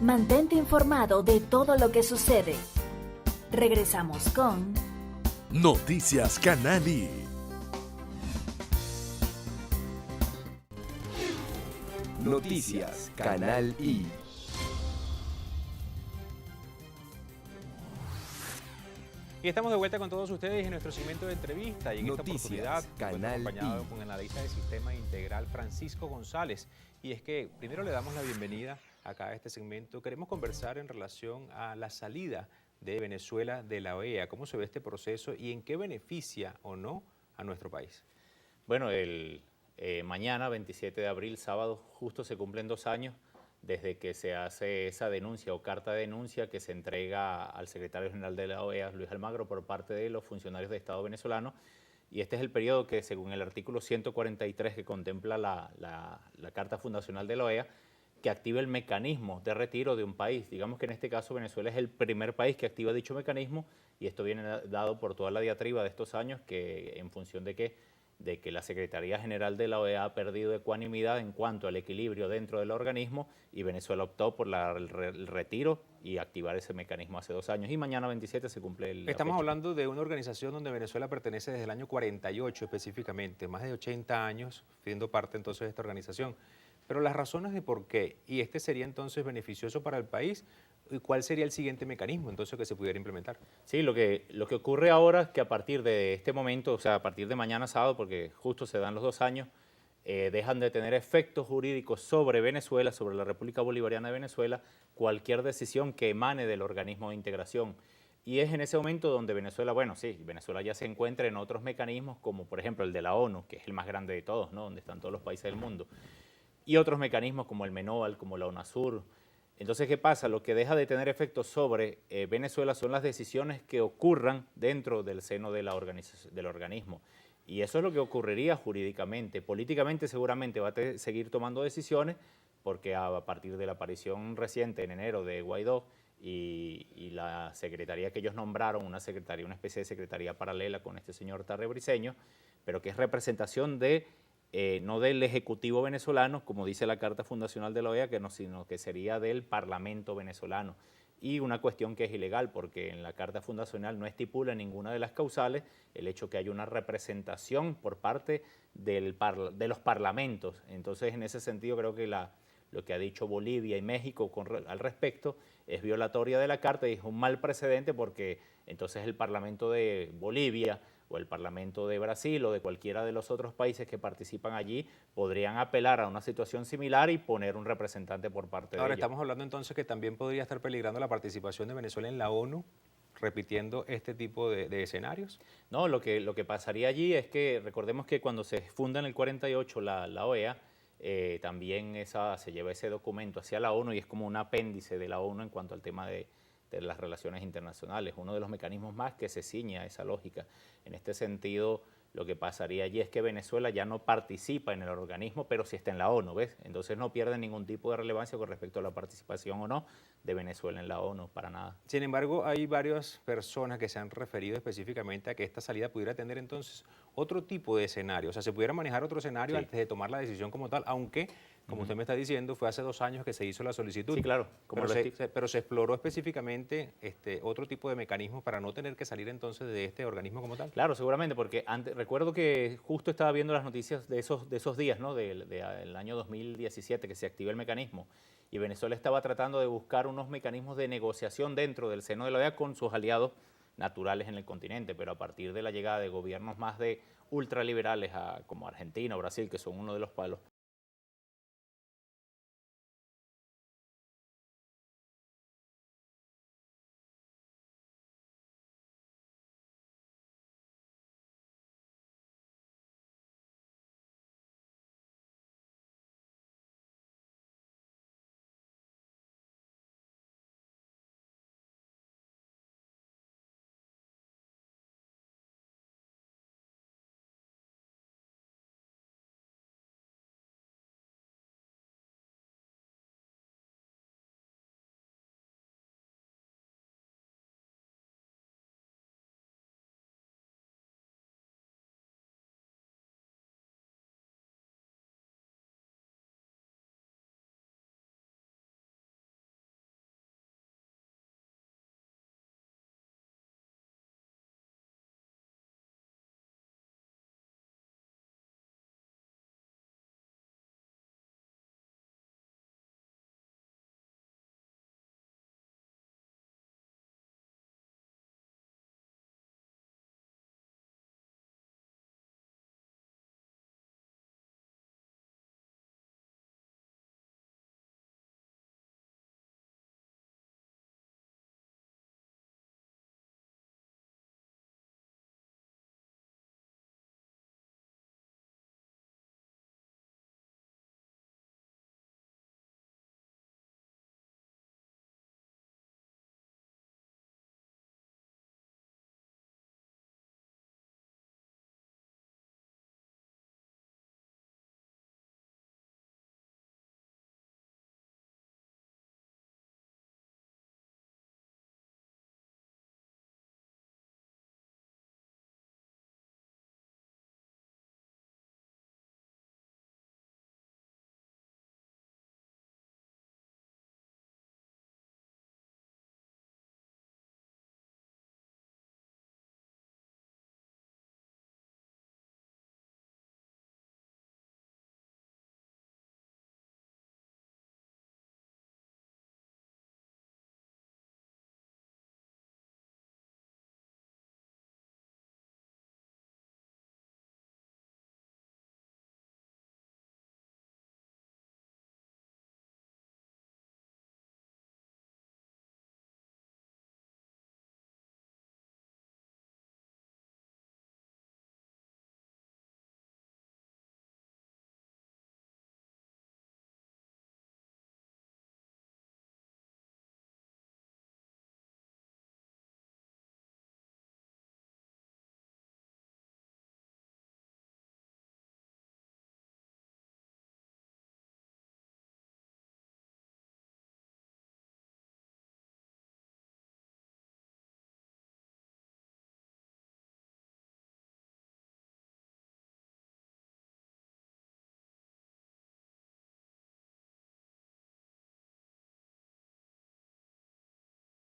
Mantente informado de todo lo que sucede. Regresamos con Noticias Canal I. Noticias Canal I. Y estamos de vuelta con todos ustedes en nuestro segmento de entrevista y en Noticias, esta oportunidad Canal acompañado I. con el analista de Sistema Integral Francisco González. Y es que primero le damos la bienvenida acá a este segmento. Queremos conversar en relación a la salida de Venezuela de la OEA. ¿Cómo se ve este proceso y en qué beneficia o no a nuestro país? Bueno, mañana, 27 de abril, sábado, justo se cumplen 2 años desde que se hace esa denuncia o carta de denuncia que se entrega al secretario general de la OEA, Luis Almagro, por parte de los funcionarios de Estado venezolanos. Y este es el periodo que, según el artículo 143 que contempla la Carta Fundacional de la OEA, que active el mecanismo de retiro de un país. Digamos que en este caso Venezuela es el primer país que activa dicho mecanismo y esto viene dado por toda la diatriba de estos años que en función de que la Secretaría General de la OEA ha perdido ecuanimidad en cuanto al equilibrio dentro del organismo y Venezuela optó por el retiro y activar ese mecanismo hace 2 años. Y mañana 27 se cumple la Estamos fecha. hablando de una organización donde Venezuela pertenece desde el año 48 específicamente, más de 80 años siendo parte entonces de esta organización. Pero las razones de por qué, y este sería entonces beneficioso para el país, ¿y cuál sería el siguiente mecanismo entonces que se pudiera implementar? Sí, lo que ocurre ahora es que a partir de este momento, o sea, a partir de mañana sábado, porque justo se dan los 2 años, dejan de tener efectos jurídicos sobre Venezuela, sobre la República Bolivariana de Venezuela, cualquier decisión que emane del organismo de integración. Y es en ese momento donde Venezuela, bueno, sí, Venezuela ya se encuentra en otros mecanismos, como por ejemplo el de la ONU, que es el más grande de todos, ¿no? Donde están todos los países del mundo, y otros mecanismos como el MENOAL, como la UNASUR. Entonces, ¿qué pasa? Lo que deja de tener efectos sobre Venezuela son las decisiones que ocurran dentro del seno de del organismo. Y eso es lo que ocurriría jurídicamente. Políticamente seguramente va a seguir tomando decisiones porque a partir de la aparición reciente en enero de Guaidó y la secretaría que ellos nombraron, una especie de secretaría paralela con este señor Tarre Briceño, pero que es representación no del Ejecutivo venezolano, como dice la Carta Fundacional de la OEA, sino que sería del Parlamento venezolano. Y una cuestión que es ilegal, porque en la Carta Fundacional no estipula en ninguna de las causales el hecho que haya una representación por parte de los parlamentos. Entonces, en ese sentido, creo que lo que ha dicho Bolivia y México al respecto es violatoria de la Carta y es un mal precedente porque entonces el Parlamento de Bolivia o el Parlamento de Brasil o de cualquiera de los otros países que participan allí podrían apelar a una situación similar y poner un representante por parte de Ahora ellos. estamos hablando entonces que también podría estar peligrando la participación de Venezuela en la ONU, repitiendo este tipo de escenarios. No, lo que pasaría allí es que recordemos que cuando se funda en el 48 la OEA, también se lleva ese documento hacia la ONU y es como un apéndice de la ONU en cuanto al tema de las relaciones internacionales, uno de los mecanismos más que se ciñe a esa lógica. En este sentido, lo que pasaría allí es que Venezuela ya no participa en el organismo, pero sí está en la ONU, ¿ves? Entonces no pierde ningún tipo de relevancia con respecto a la participación o no de Venezuela en la ONU, para nada. Sin embargo, hay varias personas que se han referido específicamente a que esta salida pudiera tener entonces otro tipo de escenario. O sea, se pudiera manejar otro escenario Sí. antes de tomar la decisión como tal, aunque, como usted me está diciendo, fue hace 2 años que se hizo la solicitud. Sí, claro. Pero se exploró específicamente otro tipo de mecanismos para no tener que salir entonces de este organismo como tal. Claro, seguramente, porque recuerdo que justo estaba viendo las noticias de esos días, ¿no? Del año 2017 que se activó el mecanismo y Venezuela estaba tratando de buscar unos mecanismos de negociación dentro del seno de la OEA con sus aliados naturales en el continente, pero a partir de la llegada de gobiernos más de ultraliberales como Argentina o Brasil, que son uno de los